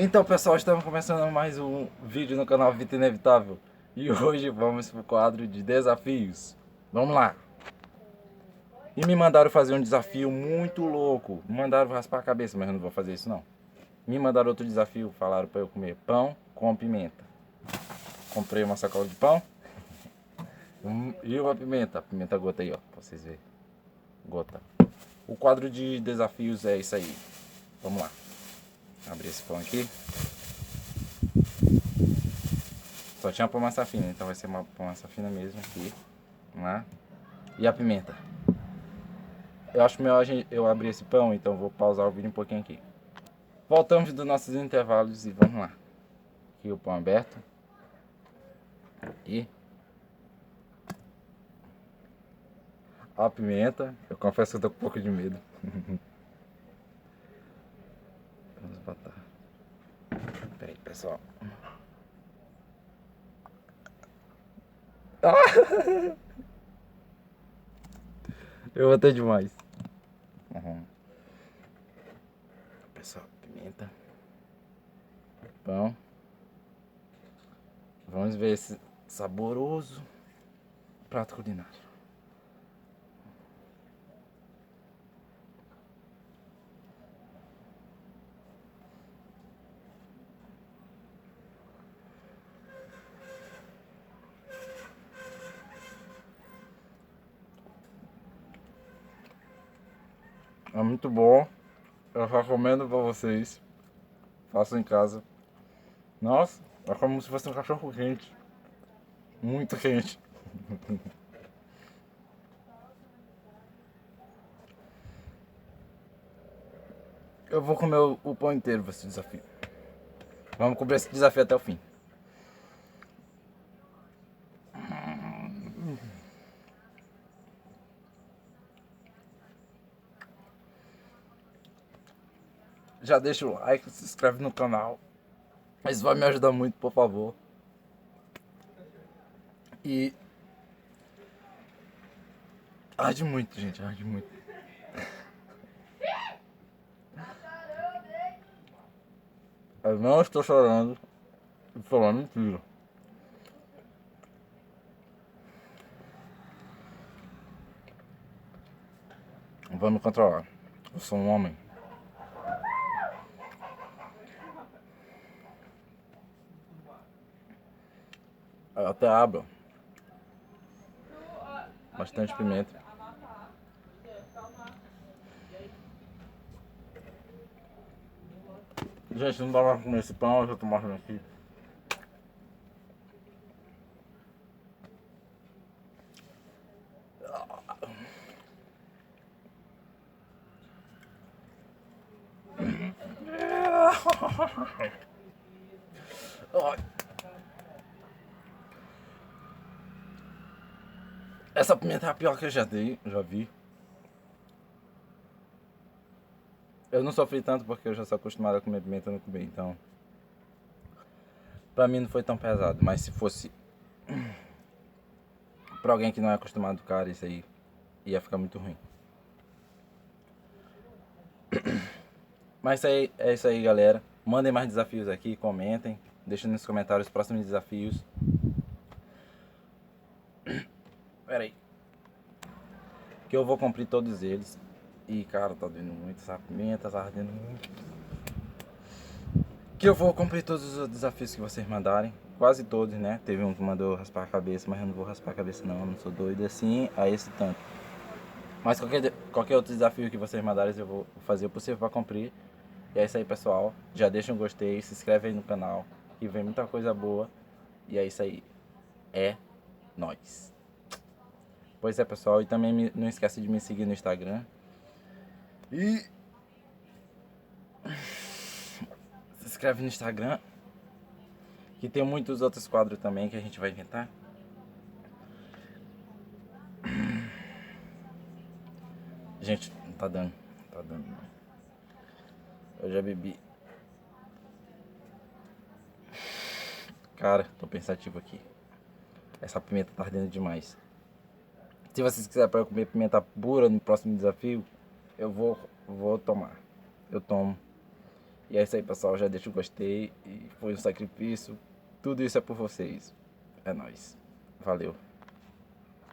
Então pessoal, estamos começando mais um vídeo no canal Vida Inevitável. E hoje vamos para o quadro de desafios. Vamos lá! E me mandaram fazer um desafio muito louco. Me mandaram raspar a cabeça, mas eu não vou fazer isso não. Me mandaram outro desafio, falaram para eu comer pão com pimenta. Comprei uma sacola de pão e uma pimenta. A pimenta gota aí, ó, pra vocês verem. Gota. O quadro de desafios é isso aí. Vamos lá. Abrir esse pão aqui. Só tinha uma massa fina, então vai ser uma massa fina mesmo aqui. Vamos lá. E a pimenta. Eu acho melhor eu abrir esse pão, então vou pausar o vídeo um pouquinho aqui. Voltamos dos nossos intervalos e vamos lá. Aqui o pão aberto. E a pimenta. Eu confesso que eu tô com um pouco de medo. Vamos botar. Pera aí, pessoal. Ah! Eu botei demais. Pessoal, pimenta. Pão. Vamos ver esse saboroso prato culinário. É muito bom. Eu recomendo pra vocês. Façam em casa. Nossa, é como se fosse um cachorro quente. Muito quente. Eu vou comer o pão inteiro pra esse desafio. Vamos cobrir esse desafio até o fim. Já deixa o like, se inscreve no canal. Isso vai me ajudar muito, por favor. E arde muito, gente, arde muito. Eu não estou chorando e falando mentira. Vou me controlar. Eu sou um homem. Eu até abro bastante pimenta. Gente, não dá pra comer esse pão, eu já tô morrendo aqui. Essa pimenta é a pior que eu já vi. Eu não sofri tanto porque eu já sou acostumado a comer pimenta no comer, então pra mim não foi tão pesado, mas se fosse pra alguém que não é acostumado, cara, isso aí ia ficar muito ruim. Mas é isso aí, galera. Mandem mais desafios aqui, comentem, deixem nos comentários os próximos desafios. Pera aí. Que eu vou cumprir todos eles. E cara, tá doendo muito essa pimenta, tá ardendo muito. Que eu vou cumprir todos os desafios que vocês mandarem. Quase todos, né? Teve um que mandou raspar a cabeça, mas eu não vou raspar a cabeça não, eu não sou doido assim a esse tanto. Mas qualquer outro desafio que vocês mandarem eu vou fazer o possível para cumprir. E é isso aí, pessoal. Já deixa um gostei, se inscreve aí no canal, que vem muita coisa boa. E é isso aí. É nóis. Pois é, pessoal. E também não esquece de me seguir no Instagram. E se inscreve no Instagram, que tem muitos outros quadros também que a gente vai inventar. Gente, não tá dando. Não tá dando. Eu já bebi. Cara, tô pensativo aqui. Essa pimenta tá ardendo demais. Se vocês quiserem para eu comer pimenta pura no próximo desafio, eu vou tomar. Eu tomo. E é isso aí, pessoal. Já deixa o gostei. E foi um sacrifício. Tudo isso é por vocês. É nóis. Valeu.